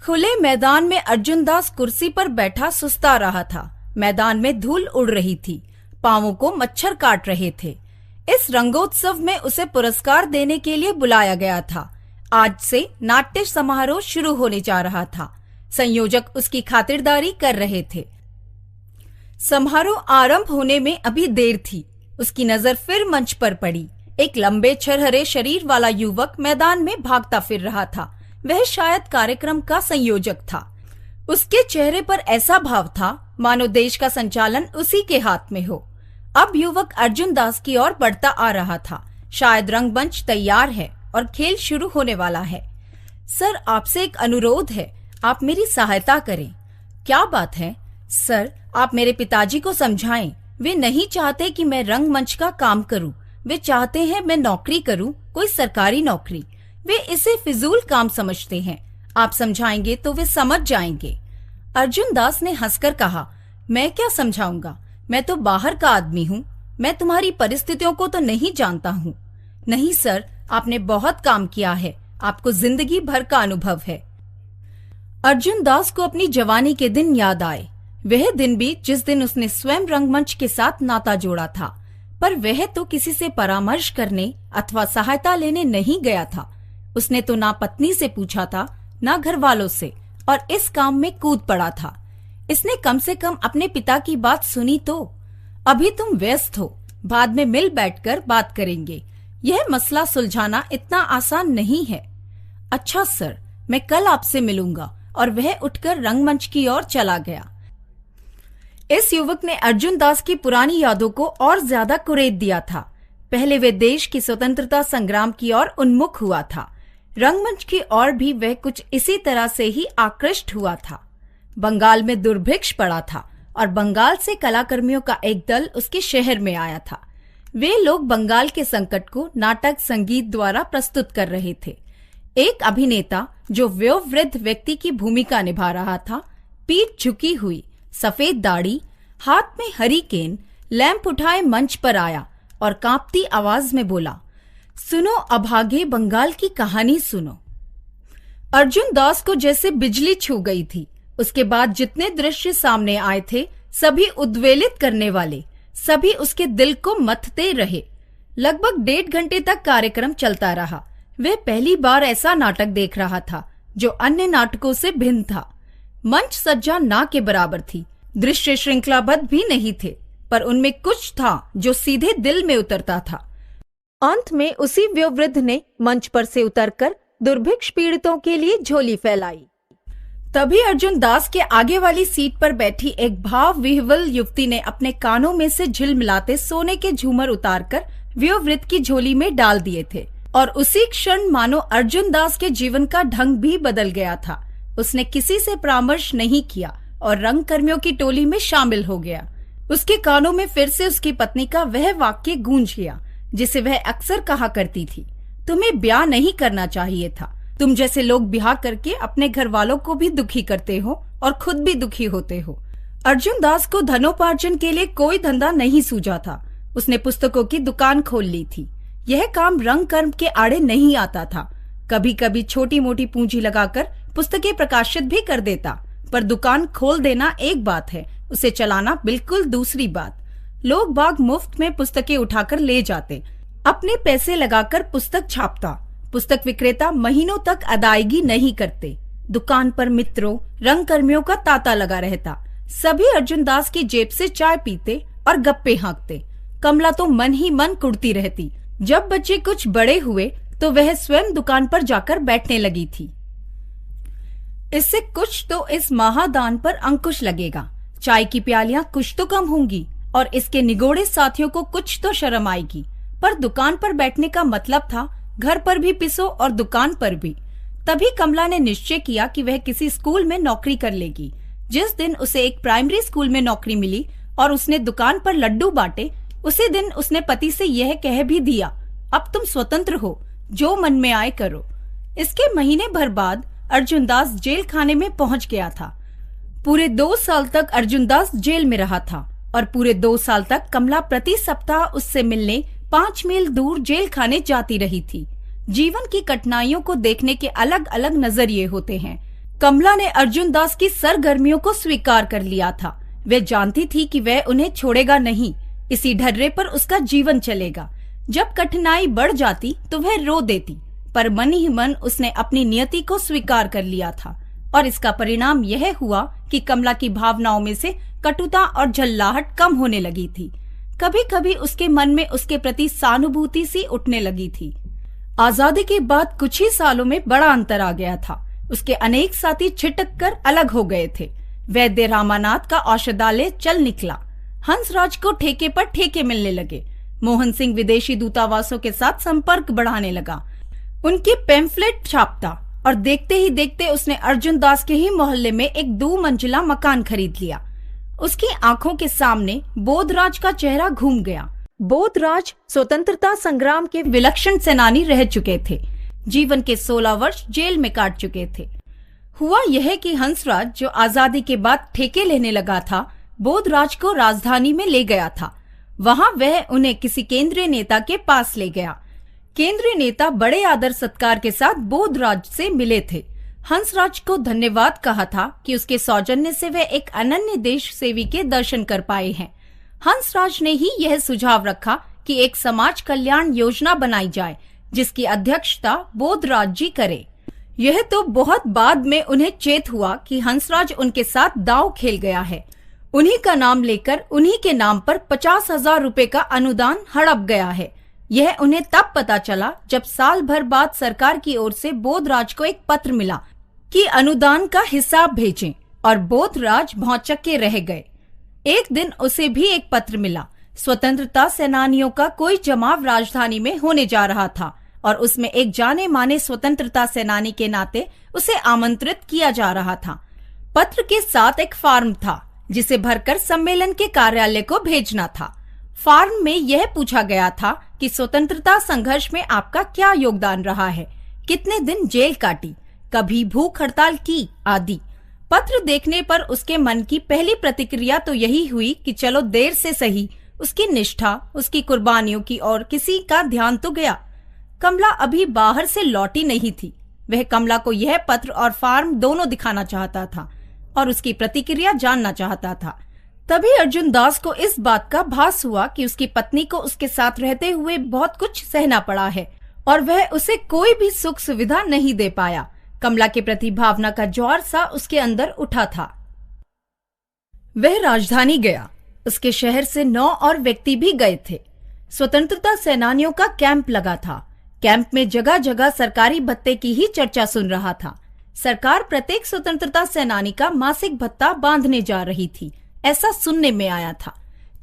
खुले मैदान में अर्जुन दास कुर्सी पर बैठा सुस्ता रहा था। मैदान में धूल उड़ रही थी, पांवों को मच्छर काट रहे थे। इस रंगोत्सव में उसे पुरस्कार देने के लिए बुलाया गया था। आज से नाट्य समारोह शुरू होने जा रहा था। संयोजक उसकी खातिरदारी कर रहे थे। समारोह आरंभ होने में अभी देर थी। उसकी नजर फिर मंच पर पड़ी। एक लंबे छरहरे शरीर वाला युवक मैदान में भागता फिर रहा था। वह शायद कार्यक्रम का संयोजक था। उसके चेहरे पर ऐसा भाव था मानो देश का संचालन उसी के हाथ में हो। अब युवक अर्जुन दास की ओर बढ़ता आ रहा था। शायद रंगमंच तैयार है और खेल शुरू होने वाला है। सर, आपसे एक अनुरोध है, आप मेरी सहायता करें। क्या बात है? सर, आप मेरे पिताजी को समझाएं। वे नहीं चाहते कि मैं रंगमंच का काम करूं। वे चाहते हैं मैं नौकरी करूं, कोई सरकारी नौकरी। वे इसे फिजूल काम समझते हैं। आप समझाएंगे तो वे समझ जाएंगे। अर्जुन दास ने हंसकर कहा, मैं क्या समझाऊंगा? मैं तो बाहर का आदमी हूँ। मैं तुम्हारी परिस्थितियों को तो नहीं जानता हूँ। नहीं सर, आपने बहुत काम किया है। आपको जिंदगी भर का अनुभव है। अर्जुन दास को अपनी जवानी के दिन याद आए। वह दिन भी जिस दिन उसने स्वयं रंगमंच के साथ नाता जोड़ा था। पर वह तो किसी से परामर्श करने अथवा सहायता लेने नहीं गया था। उसने तो ना पत्नी से पूछा था, ना घर वालों से, और इस काम में कूद पड़ा था। इसने कम से कम अपने पिता की बात सुनी तो। अभी तुम व्यस्त हो, बाद में मिल बैठकर बात करेंगे। यह मसला सुलझाना इतना आसान नहीं है। अच्छा सर, मैं कल आपसे मिलूंगा। और वह उठकर रंगमंच की ओर चला गया। इस युवक ने अर्जुन दास की पुरानी यादों को और ज्यादा कुरेद दिया था। पहले वे देश की स्वतंत्रता संग्राम की ओर उन्मुख हुआ था। रंगमंच की ओर भी वह कुछ इसी तरह से ही आकृष्ट हुआ था। बंगाल में दुर्भिक्ष पड़ा था और बंगाल से कलाकर्मियों का एक दल उसके शहर में आया था। वे लोग बंगाल के संकट को नाटक संगीत द्वारा प्रस्तुत कर रहे थे। एक अभिनेता जो वयोवृद्ध व्यक्ति की भूमिका निभा रहा था, पीठ झुकी हुई, सफेद दाढ़ी, हाथ में हरिकेन, लैंप उठाए मंच पर आया और कांपती आवाज में बोला, सुनो अभागे बंगाल की कहानी सुनो। अर्जुन दास को जैसे बिजली छू गई थी। उसके बाद जितने दृश्य सामने आए थे, सभी उद्वेलित करने वाले, सभी उसके दिल को मथते रहे। लगभग 1.5 घंटे तक कार्यक्रम चलता रहा। वह पहली बार ऐसा नाटक देख रहा था जो अन्य नाटकों से भिन्न था। मंच सज्जा ना के बराबर थी। दृश्य श्रृंखलाबद्ध भी नहीं थे, पर उनमें कुछ था जो सीधे दिल में उतरता था। अंत में उसी वयोवृद्ध ने मंच पर से उतरकर दुर्भिक्ष पीड़ितों के लिए झोली फैलाई। तभी अर्जुन दास के आगे वाली सीट पर बैठी एक भाव विह्वल युवती ने अपने कानों में से झिलमिलाते सोने के झूमर उतारकर वयोवृद्ध की झोली में डाल दिए थे। और उसी क्षण मानो अर्जुन दास के जीवन का ढंग भी बदल गया था। उसने किसी से परामर्श नहीं किया और रंगकर्मियों की टोली में शामिल हो गया। उसके कानों में फिर से उसकी पत्नी का वह वाक्य गूंज गया जिसे वह अक्सर कहा करती थी, तुम्हें ब्याह नहीं करना चाहिए था। तुम जैसे लोग ब्याह करके अपने घर वालों को भी दुखी करते हो और खुद भी दुखी होते हो। अर्जुन दास को धनोपार्जन के लिए कोई धंधा नहीं सूझा था। उसने पुस्तकों की दुकान खोल ली थी। यह काम रंग कर्म के आड़े नहीं आता था। कभी कभी छोटी मोटी पूंजी लगाकर पुस्तकें प्रकाशित भी कर देता, पर दुकान खोल देना एक बात है, उसे चलाना बिल्कुल दूसरी बात। लोग बाग मुफ्त में पुस्तकें उठाकर ले जाते, अपने पैसे लगाकर पुस्तक छापता। पुस्तक विक्रेता महीनों तक अदायगी नहीं करते। दुकान पर मित्रों, रंगकर्मियों का तांता लगा रहता। सभी अर्जुन दास की जेब से चाय पीते और गप्पे हाँकते। कमला तो मन ही मन कुड़ती रहती। जब बच्चे कुछ बड़े हुए तो वह स्वयं दुकान पर जाकर बैठने लगी थी। इससे कुछ तो इस महादान पर अंकुश लगेगा। चाय की प्यालियां कुछ तो कम होंगी और इसके निगोड़े साथियों को कुछ तो शर्म आएगी। पर दुकान पर बैठने का मतलब था घर पर भी पिसो और दुकान पर भी। तभी कमला ने निश्चय किया कि वह किसी स्कूल में नौकरी कर लेगी। जिस दिन उसे एक प्राइमरी स्कूल में नौकरी मिली और उसने दुकान पर लड्डू बांटे, उसी दिन उसने पति से यह कह भी दिया, अब तुम स्वतंत्र हो, जो मन में आए करो। इसके महीने भर बाद अर्जुन दास जेल खाने में पहुंच गया था। पूरे 2 साल तक अर्जुन दास जेल में रहा था और पूरे 2 साल तक कमला प्रति सप्ताह उससे मिलने 5 मील दूर जेल खाने जाती रही थी। जीवन की कठिनाइयों को देखने के अलग अलग नजरिए होते हैं। कमला ने अर्जुन दास की सरगर्मियों को स्वीकार कर लिया था। वह जानती थी कि वह उन्हें छोड़ेगा नहीं, इसी ढर्रे पर उसका जीवन चलेगा। जब कठिनाई बढ़ जाती तो वह रो देती, पर मन ही मन उसने अपनी नियति को स्वीकार कर लिया था और इसका परिणाम यह हुआ कि कमला की भावनाओं में से कटुता और झल्लाहट कम होने लगी थी। कभी कभी उसके मन में उसके प्रति सहानुभूति सी उठने लगी थी। आजादी के बाद कुछ ही सालों में बड़ा अंतर आ गया था। उसके अनेक साथी छिटक कर अलग हो गए थे। वैद्य रामानाथ का औषधालय चल निकला। हंसराज को ठेके पर ठेके मिलने लगे। मोहन सिंह विदेशी दूतावासों के साथ संपर्क बढ़ाने लगा, उनके पैम्फलेट छापता और देखते ही देखते उसने अर्जुन दास के ही मोहल्ले में एक 2 मंजिला मकान खरीद लिया। उसकी आंखों के सामने बोधराज का चेहरा घूम गया। बोधराज स्वतंत्रता संग्राम के विलक्षण सेनानी रह चुके थे। जीवन के 16 वर्ष जेल में काट चुके थे। हुआ यह कि हंसराज, जो आजादी के बाद ठेके लेने लगा था, बोधराज को राजधानी में ले गया था। वहां वह उन्हें किसी केंद्रीय नेता के पास ले गया। केंद्रीय नेता बड़े आदर सत्कार के साथ बोधराज से मिले थे। हंसराज को धन्यवाद कहा था कि उसके सौजन्य से वह एक अनन्य देश सेवी के दर्शन कर पाए हैं। हंसराज ने ही यह सुझाव रखा कि एक समाज कल्याण योजना बनाई जाए, जिसकी अध्यक्षता बोधराज जी करे। यह तो बहुत बाद में उन्हें चेत हुआ कि हंसराज उनके साथ दांव खेल गया है। उन्हीं का नाम लेकर उन्हीं के नाम पर 50,000 रुपए का अनुदान हड़प गया है। यह उन्हें तब पता चला जब साल भर बाद सरकार की ओर से बोधराज को एक पत्र मिला कि अनुदान का हिसाब भेजें, और बोधराज भौचक्के रह गए। एक दिन उसे भी एक पत्र मिला। स्वतंत्रता सेनानियों का कोई जमाव राजधानी में होने जा रहा था और उसमें एक जाने माने स्वतंत्रता सेनानी के नाते उसे आमंत्रित किया जा रहा था। पत्र के साथ एक फॉर्म था जिसे भरकर सम्मेलन के कार्यालय को भेजना था। फॉर्म में यह पूछा गया था कि स्वतंत्रता संघर्ष में आपका क्या योगदान रहा है, कितने दिन जेल काटी, कभी भूख हड़ताल की, आदि। पत्र देखने पर उसके मन की पहली प्रतिक्रिया तो यही हुई कि चलो देर से सही उसकी निष्ठा, उसकी कुर्बानियों की ओर किसी का ध्यान तो गया। कमला अभी बाहर से लौटी नहीं थी। वह कमला को यह पत्र और फॉर्म दोनों दिखाना चाहता था और उसकी प्रतिक्रिया जानना चाहता था। तभी अर्जुन दास को इस बात का भास हुआ कि उसकी पत्नी को उसके साथ रहते हुए बहुत कुछ सहना पड़ा है और वह उसे कोई भी सुख सुविधा नहीं दे पाया। कमला के प्रति भावना का ज्वार सा उसके अंदर उठा था। वह राजधानी गया। उसके शहर से 9 और व्यक्ति भी गए थे। स्वतंत्रता सेनानियों का कैंप लगा था। कैंप में जगह जगह सरकारी भत्ते की ही चर्चा सुन रहा था। सरकार प्रत्येक स्वतंत्रता सेनानी का मासिक भत्ता बांधने जा रही थी, ऐसा सुनने में आया था।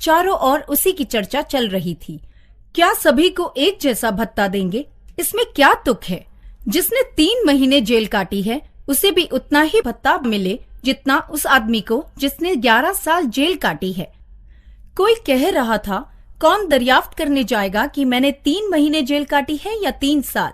चारों ओर उसी की चर्चा चल रही थी। क्या सभी को एक जैसा भत्ता देंगे? इसमें क्या तुक है? जिसने 3 महीने जेल काटी है उसे भी उतना ही भत्ता मिले जितना उस आदमी को जिसने 11 साल जेल काटी है। कोई कह रहा था, कौन दरियाफ्त करने जाएगा कि मैंने 3 महीने जेल काटी है या 3 साल?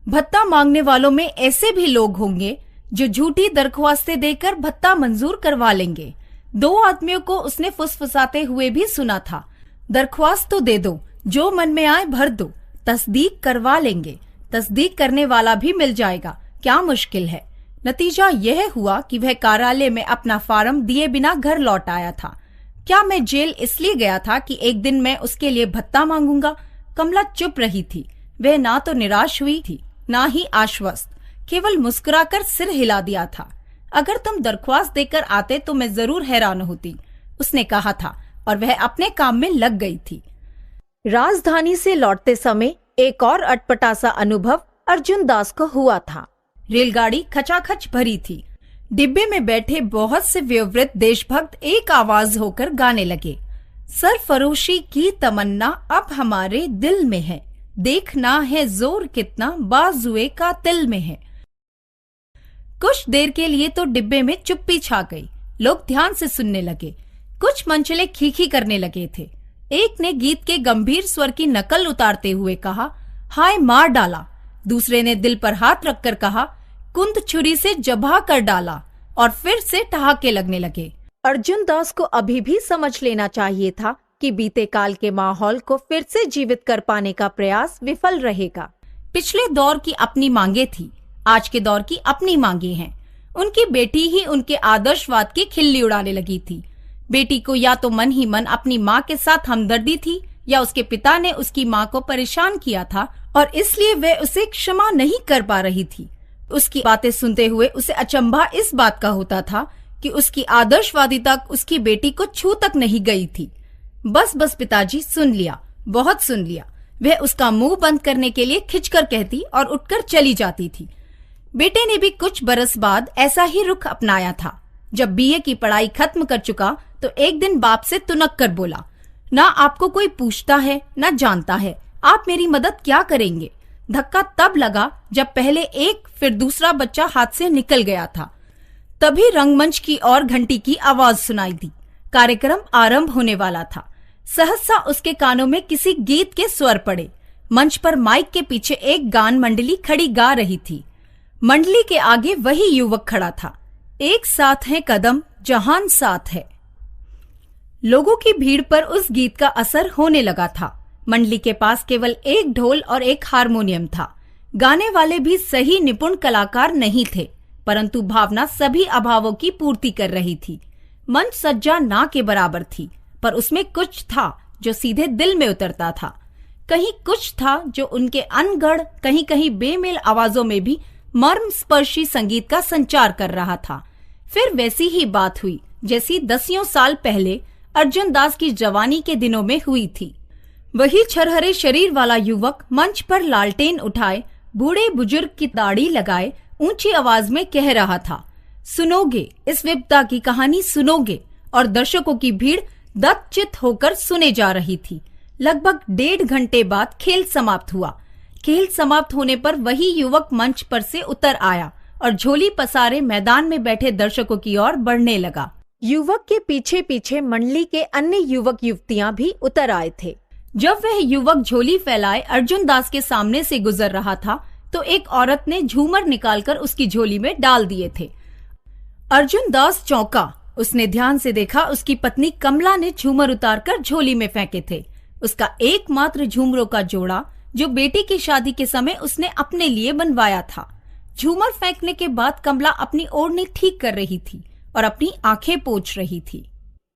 भत्ता मांगने वालों में ऐसे भी लोग होंगे जो झूठी दरख्वास्तें देकर भत्ता मंजूर करवा लेंगे। 2 आदमियों को उसने फुसफुसाते हुए भी सुना था। दरख्वास्त तो दे दो, जो मन में आए भर दो, तस्दीक करवा लेंगे, तस्दीक करने वाला भी मिल जाएगा, क्या मुश्किल है। नतीजा यह हुआ कि वह कार्यालय में अपना फार्म दिए बिना घर लौट आया था। क्या मैं जेल इसलिए गया था कि एक दिन मैं उसके लिए भत्ता मांगूंगा? कमला चुप रही थी। वह ना तो निराश हुई थी, ना ही आश्वस्त, केवल मुस्कुराकर सिर हिला दिया था। अगर तुम दरख्वास्त देकर आते तो मैं जरूर हैरान होती, उसने कहा था, और वह अपने काम में लग गई थी। राजधानी से लौटते समय एक और अटपटा सा अनुभव अर्जुन दास को हुआ था। रेलगाड़ी खचाखच भरी थी। डिब्बे में बैठे बहुत से वयोवृद्ध देशभक्त एक आवाज होकर गाने लगे, सरफरोशी की तमन्ना अब हमारे दिल में है, देखना है जोर कितना बाजुए का तिल में है। कुछ देर के लिए तो डिब्बे में चुप्पी छा गई। लोग ध्यान से सुनने लगे। कुछ मंचले खीखी करने लगे थे। एक ने गीत के गंभीर स्वर की नकल उतारते हुए कहा, हाय मार डाला। दूसरे ने दिल पर हाथ रखकर कहा, कुंद छुरी से जबा कर डाला, और फिर से ठहाके लगने लगे। अर्जुन दास को अभी भी समझ लेना चाहिए था कि बीते काल के माहौल को फिर से जीवित कर पाने का प्रयास विफल रहेगा। पिछले दौर की अपनी मांगे थी, आज के दौर की अपनी मांगे हैं। उनकी बेटी ही उनके आदर्शवाद की खिल्ली उड़ाने लगी थी। बेटी को या तो मन ही मन अपनी माँ के साथ हमदर्दी थी या उसके पिता ने उसकी माँ को परेशान किया था और इसलिए वह उसे क्षमा नहीं कर पा रही थी। उसकी बातें सुनते हुए उसे अचंभा इस बात का होता था कि उसकी आदर्शवादिता उसकी बेटी को छू तक नहीं गई थी। बस पिताजी, सुन लिया, बहुत सुन लिया, वह उसका मुंह बंद करने के लिए खिंचकर कहती और उठकर चली जाती थी। बेटे ने भी कुछ बरस बाद ऐसा ही रुख अपनाया था। जब बीए की पढ़ाई खत्म कर चुका तो एक दिन बाप से तुनक कर बोला, ना आपको कोई पूछता है ना जानता है, आप मेरी मदद क्या करेंगे। धक्का तब लगा जब पहले एक फिर दूसरा बच्चा हाथ से निकल गया था। तभी रंगमंच की ओर घंटी की आवाज सुनाई दी। कार्यक्रम आरंभ होने वाला था। सहसा उसके कानों में किसी गीत के स्वर पड़े। मंच पर माइक के पीछे एक गान मंडली खड़ी गा रही थी। मंडली के आगे वही युवक खड़ा था। एक साथ है कदम, जहान साथ है। लोगों की भीड़ पर उस गीत का असर होने लगा था। मंडली के पास केवल एक ढोल और एक हारमोनियम था। गाने वाले भी सही निपुण कलाकार नहीं थे, परंतु भावना सभी अभावों की पूर्ति कर रही थी। मंच सज्जा ना के बराबर थी, पर उसमें कुछ था जो सीधे दिल में उतरता था। कहीं कुछ था जो उनके अनगढ़, कहीं कहीं बेमेल आवाजों में भी मर्म स्पर्शी संगीत का संचार कर रहा था। फिर वैसी ही बात हुई जैसी 10 साल पहले अर्जुन दास की जवानी के दिनों में हुई थी। वही छरहरे शरीर वाला युवक मंच पर लालटेन उठाए, बूढ़े बुजुर्ग की दाढ़ी लगाए, ऊंची आवाज में कह रहा था, सुनोगे, इस विपदा की कहानी सुनोगे। और दर्शकों की भीड़ दत्तचित्त होकर सुने जा रही थी। लगभग 1.5 घंटे बाद खेल समाप्त हुआ। खेल समाप्त होने पर वही युवक मंच पर से उतर आया और झोली पसारे मैदान में बैठे दर्शकों की ओर बढ़ने लगा। युवक के पीछे पीछे मंडली के अन्य युवक युवतियां भी उतर आए थे। जब वह युवक झोली फैलाए अर्जुन दास के सामने से गुजर रहा था तो एक औरत ने झूमर निकालकर उसकी झोली में डाल दिए थे। अर्जुन दास चौंका। उसने ध्यान से देखा, उसकी पत्नी कमला ने झूमर उतारकर झोली में फेंके थे। उसका एकमात्र झूमरों का जोड़ा जो बेटी की शादी के समय उसने अपने लिए बनवाया था। झूमर फेंकने के बाद कमला अपनी ओढ़नी ठीक कर रही थी और अपनी आंखें पोंछ रही थी।